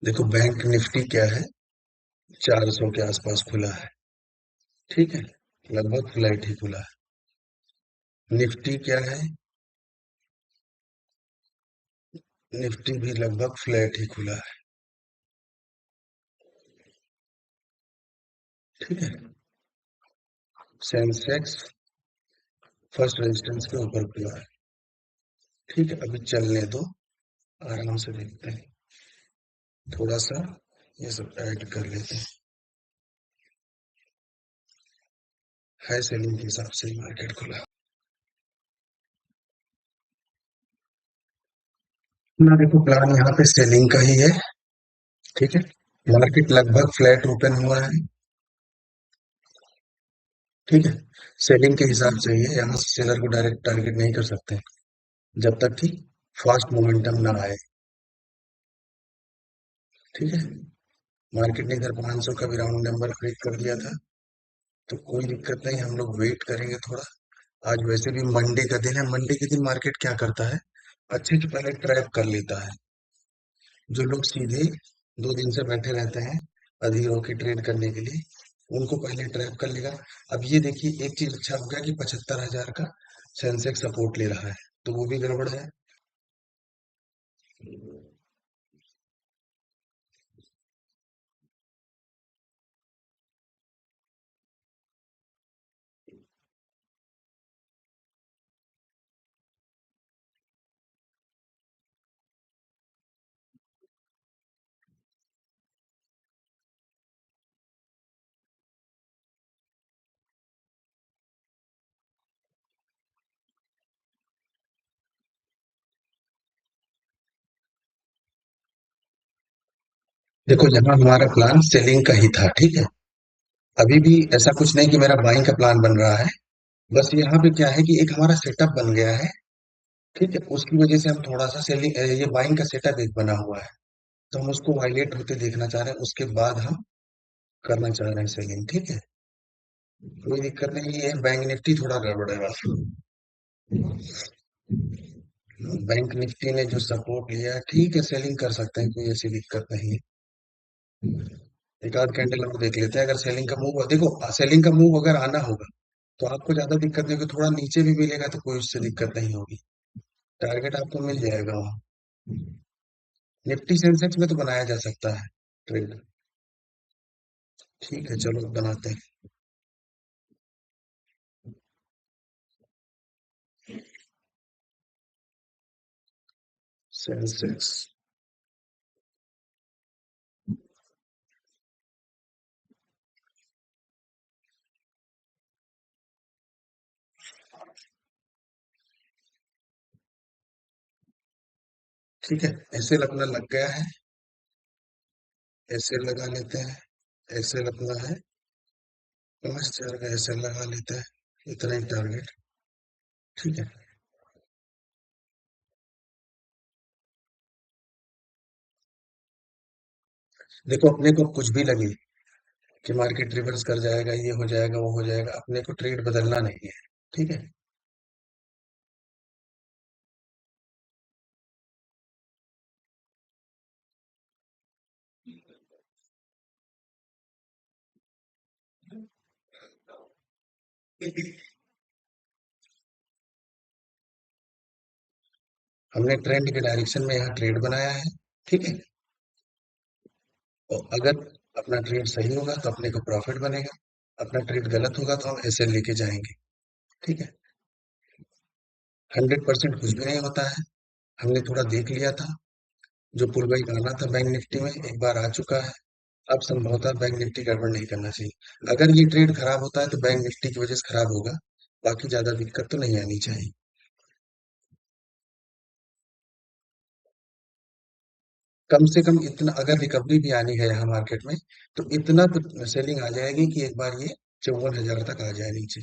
देखो bank Nifty क्या है, 400 के आसपास खुला है। ठीक है, लगभग फ्लैट ही खुला है। निफ्टी क्या है, निफ्टी भी लगभग फ्लैट ही खुला है। ठीक है, सेंसेक्स फर्स्ट रेजिस्टेंस के ऊपर खुला है। ठीक है, अभी चलने दो, आराम से देखते हैं। थोड़ा सा ये सब ऐड कर लेते हैं। है सेलिंग के हिसाब से मार्केट खुला। ना देखो, प्लान यहाँ पे सेलिंग का ही है। ठीक है, मार्केट लगभग फ्लैट ओपन हुआ है। ठीक है, सेलिंग के हिसाब से ही है, यहाँ से सेलर को डायरेक्ट टारगेट नहीं कर सकते जब तक कि फास्ट मोमेंटम ना आए। ठीक है, मार्केट ने इधर 500 का भी राउंड नंबर ब्रेक कर दिया था, तो कोई दिक्कत नहीं, हम लोग वेट करेंगे थोड़ा। आज वैसे भी मंडे का दिन है, मंडे के दिन मार्केट क्या करता है, अच्छे से पहले ट्रैप कर लेता है। जो लोग सीधे 2 दिन से बैठे रहते हैं अधीरों की ट्रेड करने के लिए, उनको पहले ट्रैप कर लेगा। अब ये देखिए, एक चीज अच्छा हो गया कि 75,000 का सेंसेक्स सपोर्ट ले रहा है, तो वो भी गड़बड़ है। देखो, यहाँ हमारा प्लान सेलिंग का ही था। ठीक है, अभी भी ऐसा कुछ नहीं कि मेरा बाइंग का प्लान बन रहा है। बस यहाँ पे क्या है कि एक हमारा सेटअप बन गया है। ठीक है, उसकी वजह से हम थोड़ा सा सेलिंग, ये बाइंग का सेटअप एक बना हुआ है, तो हम उसको वायलेट होते देखना चाह रहे हैं, उसके बाद हम करना चाह रहे हैं सेलिंग। ठीक है, कोई दिक्कत नहीं है, बैंक निफ्टी थोड़ा गड़बड़ है बस। बैंक निफ्टी ने जो सपोर्ट लिया है, ठीक है, सेलिंग कर सकते हैं, कोई ऐसी दिक्कत नहीं है। एक आध कैंडल और देख लेते हैं, अगर सेलिंग का मूव, देखो सेलिंग का मूव अगर आना होगा तो आपको ज्यादा दिक्कत नहीं होगी, थोड़ा नीचे भी मिलेगा तो कोई उससे दिक्कत नहीं होगी, टारगेट आपको मिल जाएगा वहाँ। निफ्टी सेंसेक्स में तो बनाया जा सकता है ट्रेड। ठीक है, चलो बनाते हैं। सेंसेक्स। ठीक है, ऐसे लगना लग गया है, ऐसे लगा लेते हैं। ऐसे लगना है, 5,000 का ऐसे लगा लेते हैं, इतना ही टारगेट। ठीक है, देखो अपने को कुछ भी लगे कि मार्केट रिवर्स कर जाएगा, ये हो जाएगा, वो हो जाएगा, अपने को ट्रेड बदलना नहीं है। ठीक है, हमने ट्रेंड के डायरेक्शन में यहाँ ट्रेड बनाया है। ठीक है, और अगर अपना ट्रेड सही होगा तो अपने को प्रॉफिट बनेगा, अपना ट्रेड गलत होगा तो हम ऐसे लेके जाएंगे। ठीक है, 100% कुछ भी नहीं होता है, हमने थोड़ा देख लिया था। जो पुल बैक आना था बैंक निफ्टी में एक बार आ चुका है। अब संभवतः बैंक निफ्टी गड़बड़ नहीं करना चाहिए। अगर ये ट्रेड खराब होता है तो बैंक निफ्टी की वजह से खराब होगा, बाकी ज्यादा दिक्कत तो नहीं आनी चाहिए। कम से कम इतना, अगर रिकवरी भी आनी है यहाँ मार्केट में, तो इतना तो सेलिंग आ जाएगी कि एक बार ये 54,000 तक आ जाए नीचे।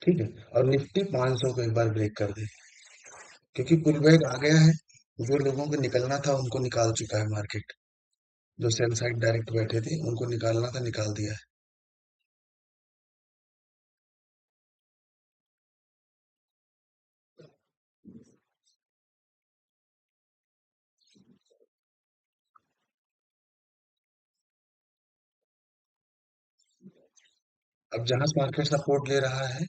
ठीक है, और निफ्टी 500 को एक बार ब्रेक कर दे, क्योंकि पुल बैक आ गया है। जो लोगों को निकलना था उनको निकाल चुका है मार्केट, जो सेल साइड डायरेक्ट बैठे थे उनको निकालना था, निकाल दिया है। अब जहां मार्केट सपोर्ट ले रहा है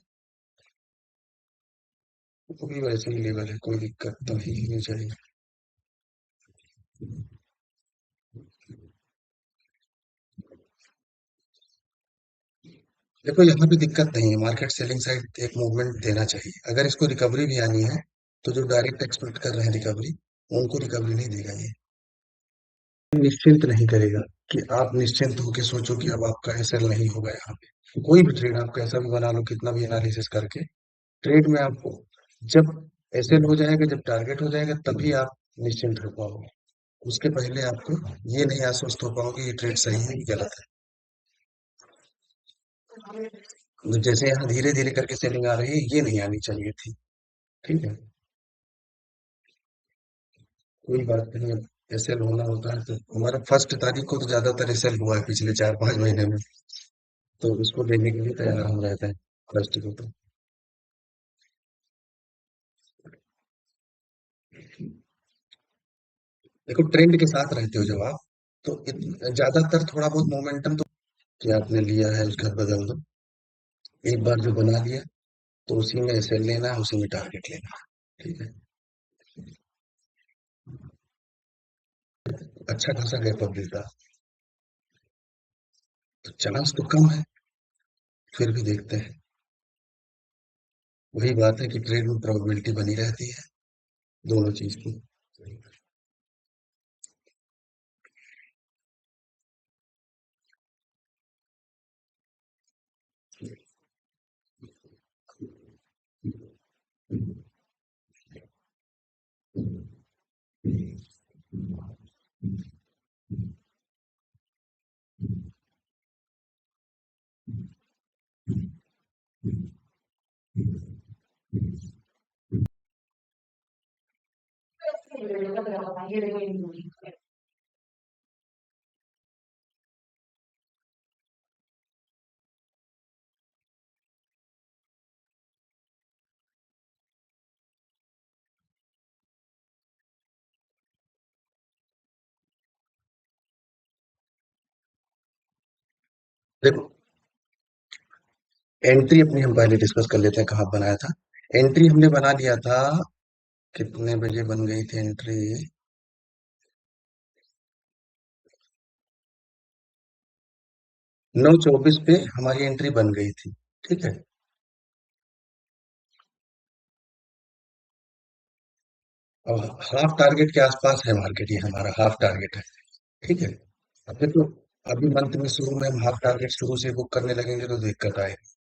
वो भी वैसे ही लेवल है, कोई दिक्कत तो ही नहीं चाहिए। देखो यहाँ पे दिक्कत नहीं है, मार्केट सेलिंग साइड एक मूवमेंट देना चाहिए। अगर इसको रिकवरी भी आनी है तो जो डायरेक्ट एक्सपेक्ट कर रहे हैं रिकवरी, उनको रिकवरी नहीं देगा ये। निश्चिंत नहीं करेगा कि आप निश्चिंत होकर सोचो कि अब आपका एसएल नहीं होगा यहाँ पे। कोई भी ट्रेड आप कैसा भी बना लो, कितना भी एनालिसिस करके, ट्रेड में आपको जब एसएल हो जाएगा, जब टारगेट हो जाएगा, तभी आप निश्चिंत हो पाओगे। उसके पहले आपको ये नहीं आश्वस्त हो पाओगे ये ट्रेड सही है कि गलत है। तो जैसे यहाँ धीरे धीरे करके सेलिंग आ रही है, ये नहीं आनी चाहिए थी। ठीक है, कोई बात नहीं। अब एसएल होना होता है, तो हमारा फर्स्ट तारीख को तो ज्यादातर एसएल हुआ है पिछले 4-5 महीने में, तो उसको लेने के लिए तैयार हम रहते हैं फर्स्ट को तो। देखो ट्रेंड के साथ रहते हो जब आप, तो ज्यादातर थोड़ा बहुत मोमेंटम तो कि आपने लिया है उसका बदल दो। एक बार जो बना लिया तो उसी में एसएल लेना है, उसी में टारगेट लेना है। ठीक है, अच्छा खासा गैप अप देता, तो चांस तो कम है, फिर भी देखते हैं। वही बात है कि ट्रेड में प्रोबेबिलिटी बनी रहती है दोनों चीज की। देखो एंट्री अपनी हम पहले डिस्कस कर लेते हैं, कहाँ बनाया था। एंट्री हमने बना लिया था, कितने बजे बन गई थी एंट्री? 9:24 पे हमारी एंट्री बन गई थी। ठीक है, अब हाफ टारगेट के आसपास है मार्केट, ये हमारा हाफ टारगेट है। ठीक है, अब देखो अभी मंथ में शुरू में हम हाफ टारगेट शुरू से बुक करने लगेंगे तो दिक्कत आएगी।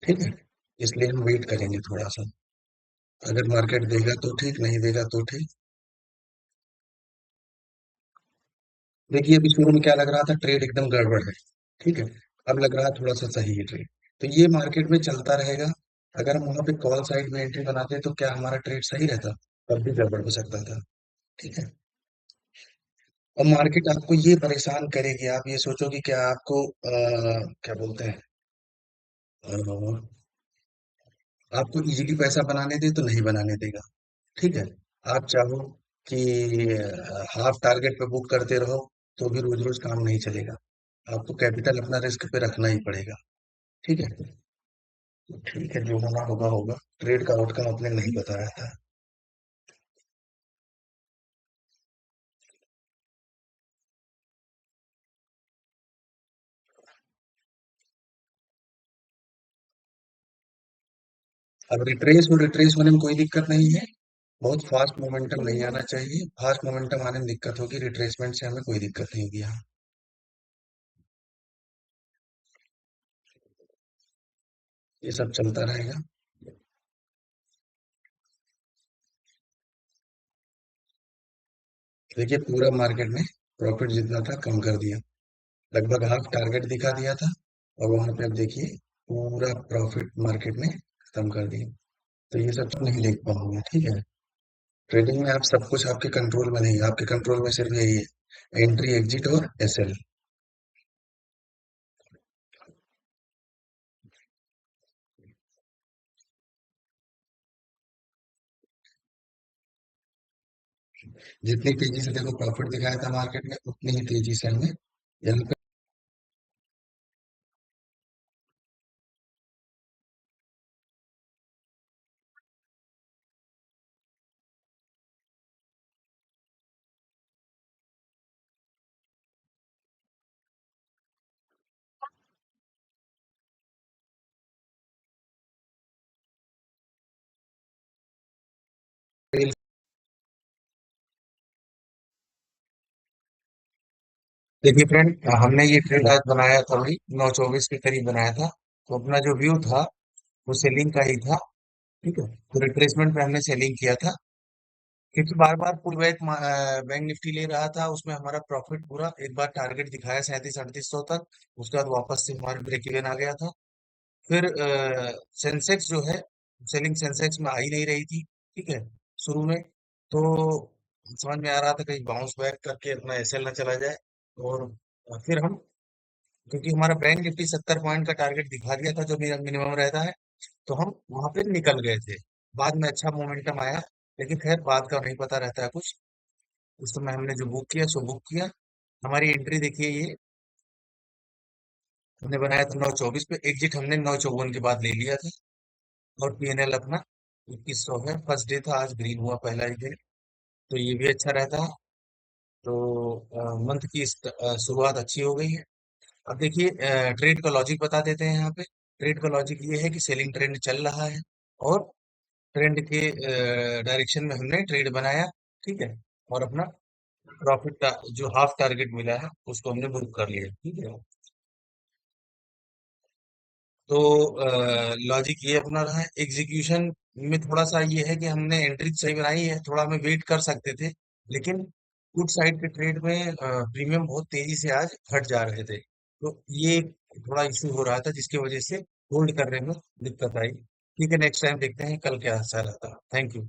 ठीक है, इसलिए हम वेट करेंगे थोड़ा सा। अगर मार्केट देगा तो ठीक, नहीं देगा तो ठीक। देखिए अभी शुरू में क्या लग रहा था, ट्रेड एकदम गड़बड़ है। ठीक है, अब लग रहा है थोड़ा सा सही है ट्रेड। तो ये मार्केट में चलता रहेगा। अगर हम वहां पे कॉल साइड में एंट्री बनाते तो क्या हमारा ट्रेड सही रहता? तब भी गड़बड़ हो सकता था। ठीक है, और मार्केट आपको ये परेशान करेगी, आप ये सोचो कि क्या आपको क्या बोलते हैं, अ, आपको इजीली पैसा बनाने दे तो नहीं बनाने देगा। ठीक है, आप चाहो कि हाफ टारगेट पे बुक करते रहो तो भी रोज रोज काम नहीं चलेगा। आपको कैपिटल अपना रिस्क पे रखना ही पड़ेगा। ठीक है, तो ठीक है, जो होना होगा होगा। ट्रेड का आउटकम आपने नहीं बताया था। अब रिट्रेस और रिट्रेस होने में कोई दिक्कत नहीं है। बहुत फास्ट मोमेंटम नहीं आना चाहिए, फास्ट मोमेंटम आने में दिक्कत होगी, रिट्रेसमेंट से हमें कोई दिक्कत नहीं होगी यहाँ। ये सब चलता रहेगा। देखिए पूरा मार्केट में प्रॉफिट जितना था कम कर दिया, लगभग हाफ टारगेट दिखा दिया था, और वहां पे अब देखिए पूरा प्रॉफिट मार्केट ने खत्म कर दिया। तो ये सब तो नहीं देख पाओगे। ठीक है, ट्रेडिंग में आप सब कुछ आपके कंट्रोल में नहीं है, आपके कंट्रोल में सिर्फ यही है, एंट्री एग्जिट और एसएल। जितनी तेजी से देखो प्रॉफिट दिखाया था मार्केट ने, उतनी ही तेजी से हमें यहाँ पे देखिए फ्रेंड, हमने ये ट्रेड आज बनाया था वही 9:24 के करीब बनाया था। तो अपना जो व्यू था वो सेलिंग का ही था। ठीक है, तो रिट्रेसमेंट में हमने सेलिंग किया था, क्योंकि बार बार पुल बैक बैंक निफ्टी ले रहा था। उसमें हमारा प्रॉफिट पूरा एक बार टारगेट दिखाया 37-38 सौ तक। उसके बाद वापस से हमारा ब्रेक इवन आ गया था। फिर सेंसेक्स जो है, सेलिंग सेंसेक्स में आ ही नहीं रही थी। ठीक है, शुरू में तो समझ में आ रहा था कहीं बाउंस बैक करके अपना एसएल ना चला जाए। और फिर हम, क्योंकि हमारा बैंक निफ्टी 70 पॉइंट का टारगेट दिखा दिया था जो मेरा मिनिमम रहता है, तो हम वहां पे निकल गए थे। बाद में अच्छा मोमेंटम आया, लेकिन खैर बाद का नहीं पता रहता है कुछ। उस समय हमने जो बुक किया सो बुक किया। हमारी एंट्री देखिए, ये हमने बनाया था 9:24 पे, एग्जिट हमने 9:54 के बाद ले लिया था। और पीएनएल अपना 2100 है। फर्स्ट डे था आज, ग्रीन हुआ पहला ही दिन, तो ये भी अच्छा रहता है। तो मंथ की शुरुआत अच्छी हो गई है। अब देखिए, ट्रेड का लॉजिक बता देते हैं यहाँ पे। ट्रेड का लॉजिक ये है कि सेलिंग ट्रेंड चल रहा है, और ट्रेंड के डायरेक्शन में हमने ट्रेड बनाया। ठीक है, और अपना प्रॉफिट का जो हाफ टारगेट मिला है उसको हमने बुक कर लिया। ठीक है, तो लॉजिक ये अपना रहा है। एग्जीक्यूशन में थोड़ा सा ये है कि हमने एंट्री सही बनाई है, थोड़ा हमें वेट कर सकते थे, लेकिन गुड साइड के ट्रेड में प्रीमियम बहुत तेजी से आज घट जा रहे थे, तो ये एक थोड़ा इशू हो रहा था जिसकी वजह से होल्ड करने में दिक्कत आई। ठीक है, नेक्स्ट टाइम देखते हैं कल क्या ऐसा रहता है। Thank you.